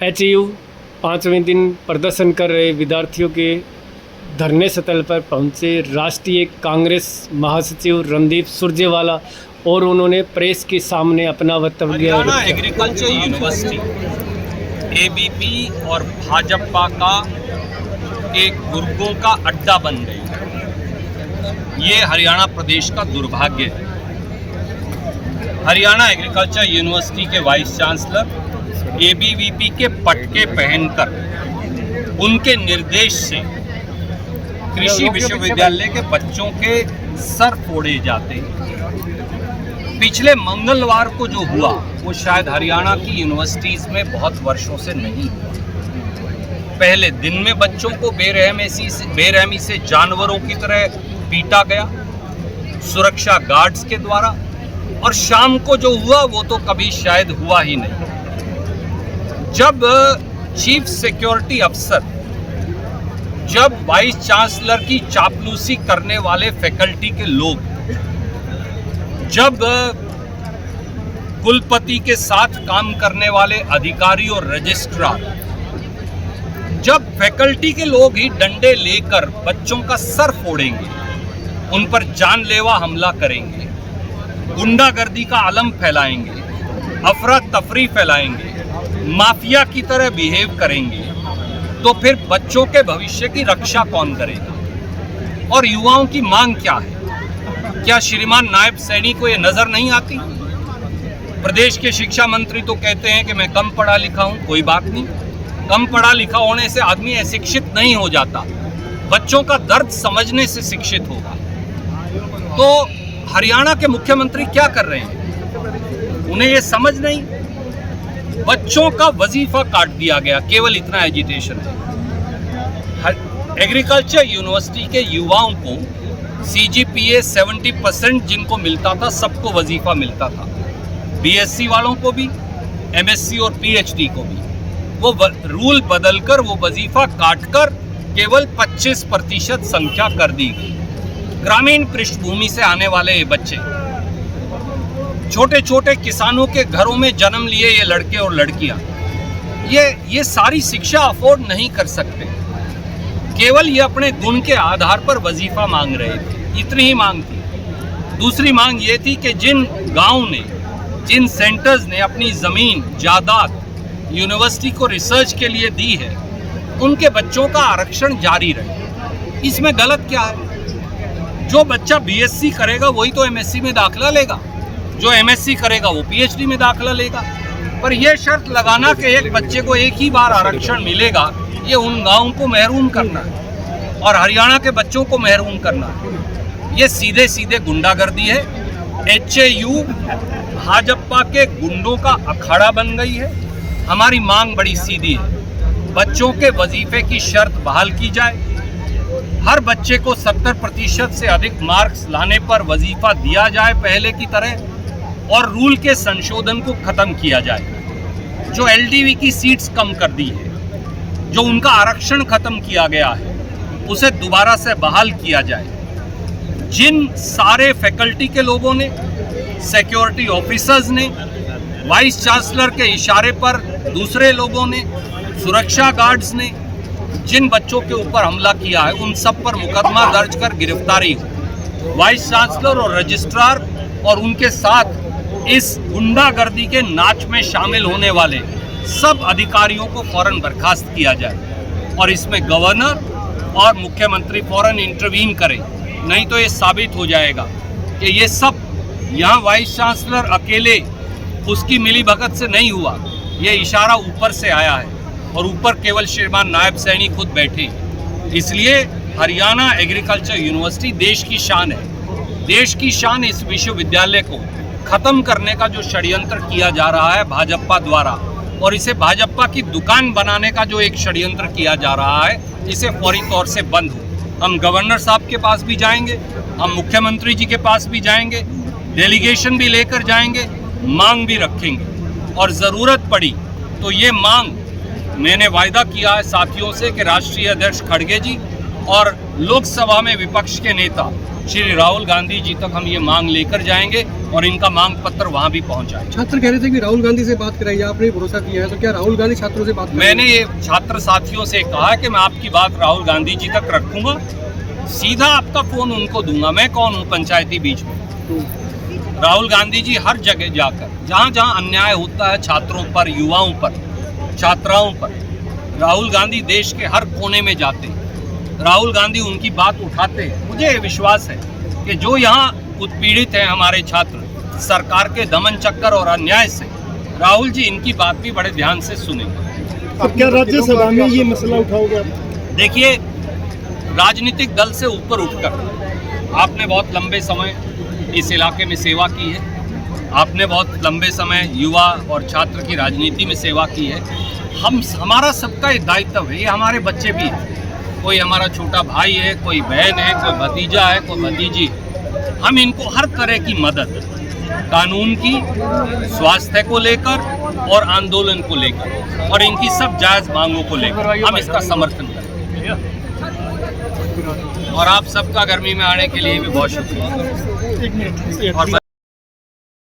HU 5वें दिन प्रदर्शन कर रहे विद्यार्थियों के धरने स्थल पर पहुंचे राष्ट्रीय कांग्रेस महासचिव रणदीप सुरजेवाला और उन्होंने प्रेस के सामने अपना वक्तव्य हरियाणा एग्रीकल्चर यूनिवर्सिटी एबीपी और भाजपा का एक गुर्गों का अड्डा बन गई है। ये हरियाणा प्रदेश का दुर्भाग्य है। हरियाणा एग्रीकल्चर यूनिवर्सिटी के वाइस चांसलर एबीवीपी के पटके पहनकर उनके निर्देश से कृषि विश्वविद्यालय के बच्चों के सर फोड़े जाते हैं। पिछले मंगलवार को जो हुआ वो शायद हरियाणा की यूनिवर्सिटीज़ में बहुत वर्षों से नहीं हुआ। पहले दिन में बच्चों को बेरहमी से जानवरों की तरह पीटा गया सुरक्षा गार्ड्स के द्वारा, और शाम को जो हुआ वो तो कभी शायद हुआ ही नहीं। जब चीफ सिक्योरिटी अफसर, जब वाइस चांसलर की चापलूसी करने वाले फैकल्टी के लोग, जब कुलपति के साथ काम करने वाले अधिकारी और रजिस्ट्रार, जब फैकल्टी के लोग ही डंडे लेकर बच्चों का सर फोड़ेंगे, उन पर जानलेवा हमला करेंगे, गुंडागर्दी का आलम फैलाएंगे, अफरा तफरी फैलाएंगे, माफिया की तरह बिहेव करेंगे, तो फिर बच्चों के भविष्य की रक्षा कौन करेगा? और युवाओं की मांग क्या है? क्या श्रीमान नायब सैनी को ये नजर नहीं आती? प्रदेश के शिक्षा मंत्री तो कहते हैं कि मैं कम पढ़ा लिखा हूं। कोई बात नहीं, कम पढ़ा लिखा होने से आदमी अशिक्षित नहीं हो जाता, बच्चों का दर्द समझने से शिक्षित होगा। तो हरियाणा के मुख्यमंत्री क्या कर रहे हैं? उन्हें ये समझ नहीं। बच्चों का वजीफा काट दिया गया, केवल इतना एजिटेशन है। एग्रीकल्चर यूनिवर्सिटी के युवाओं को CGPA 70% जिनको मिलता था, सबको वजीफा मिलता था। BSc वालों को भी, MSc और PhD को भी। वो रूल बदलकर वो वजीफा काटकर केवल 25% संख्या कर दी गई। ग्रामीण पृष्ठभूमि से आने वाले ये बच्चे, छोटे छोटे किसानों के घरों में जन्म लिए ये लड़के और लड़कियां, ये सारी शिक्षा अफोर्ड नहीं कर सकते। केवल ये अपने गुण के आधार पर वजीफा मांग रहे थे, इतनी ही मांग थी। दूसरी मांग ये थी कि जिन गांव ने, जिन सेंटर्स ने अपनी ज़मीन जायदाद यूनिवर्सिटी को रिसर्च के लिए दी है, उनके बच्चों का आरक्षण जारी रहे। इसमें गलत क्या है? जो बच्चा BSc करेगा वही तो MSc में दाखिला लेगा, जो MSc करेगा वो PhD में दाखिला लेगा। पर यह शर्त लगाना कि एक बच्चे को एक ही बार आरक्षण मिलेगा, ये उन गाँव को महरूम करना है और हरियाणा के बच्चों को महरूम करना है। ये सीधे सीधे गुंडागर्दी है। HAU भाजपा के गुंडों का अखाड़ा बन गई है। हमारी मांग बड़ी सीधी है, बच्चों के वजीफे की शर्त बहाल की जाए। हर बच्चे को 70% से अधिक मार्क्स लाने पर वजीफा दिया जाए पहले की तरह, और रूल के संशोधन को खत्म किया जाए। जो LDV की सीट्स कम कर दी है, जो उनका आरक्षण खत्म किया गया है, उसे दोबारा से बहाल किया जाए। जिन सारे फैकल्टी के लोगों ने, सिक्योरिटी ऑफिसर्स ने, वाइस चांसलर के इशारे पर दूसरे लोगों ने, सुरक्षा गार्ड्स ने जिन बच्चों के ऊपर हमला किया है, उन सब पर मुकदमा दर्ज कर गिरफ्तारी हो। वाइस चांसलर और रजिस्ट्रार और उनके साथ इस गुंडागर्दी के नाच में शामिल होने वाले सब अधिकारियों को फौरन बर्खास्त किया जाए, और इसमें गवर्नर और मुख्यमंत्री फौरन इंटरवीन करें। नहीं तो ये साबित हो जाएगा कि ये सब यहाँ वाइस चांसलर अकेले उसकी मिलीभगत से नहीं हुआ, ये इशारा ऊपर से आया है, और ऊपर केवल श्रीमान नायब सैनी खुद बैठे। इसलिए हरियाणा एग्रीकल्चर यूनिवर्सिटी देश की शान है। देश की शान इस विश्वविद्यालय को खत्म करने का जो षड्यंत्र किया जा रहा है भाजपा द्वारा, और इसे भाजपा की दुकान बनाने का जो एक षड्यंत्र किया जा रहा है, इसे फौरी तौर से बंद हो। हम गवर्नर साहब के पास भी जाएंगे, हम मुख्यमंत्री जी के पास भी जाएंगे, डेलीगेशन भी लेकर जाएंगे, मांग भी रखेंगे, और ज़रूरत पड़ी तो ये मांग मैंने वायदा किया है साथियों से कि राष्ट्रीय अध्यक्ष खड़गे जी और लोकसभा में विपक्ष के नेता श्री राहुल गांधी जी तक हम ये मांग लेकर जाएंगे और इनका मांग पत्र वहां भी पहुंचाएंगे। छात्र कह रहे थे कि राहुल गांधी से बात कराइए, आपने भरोसा किया है, तो क्या राहुल गांधी छात्रों से बात करेंगे? मैंने ये छात्र साथियों से कहा कि मैं आपकी बात राहुल गांधी जी तक रखूंगा, सीधा आपका फोन उनको दूंगा। मैं कौन हूँ पंचायती बीच में? राहुल गांधी जी हर जगह जाकर जहाँ जहाँ अन्याय होता है छात्रों पर, युवाओं पर, छात्राओं पर, राहुल गांधी देश के हर कोने में जाते हैं। राहुल गांधी उनकी बात उठाते हैं। मुझे विश्वास है कि जो यहाँ उत्पीड़ित हैं हमारे छात्र सरकार के दमन चक्कर और अन्याय से, राहुल जी इनकी बात भी बड़े ध्यान से सुनेंगे। अब क्या राज्यसभा में ये मसला उठाओगे आप? देखिए, राजनीतिक दल से ऊपर उठकर आपने बहुत लंबे समय इस इलाके में सेवा की है, आपने बहुत लंबे समय युवा और छात्र की राजनीति में सेवा की है। हमारा सबका एक दायित्व है, ये हमारे बच्चे भी हैं, कोई हमारा छोटा भाई है, कोई बहन है, कोई भतीजा है, कोई भतीजी, हम इनको हर तरह की मदद, कानून की, स्वास्थ्य को लेकर और आंदोलन को लेकर और इनकी सब जायज़ मांगों को लेकर हम इसका समर्थन करें। और आप सबका गर्मी में आने के लिए भी बहुत शुक्रिया। और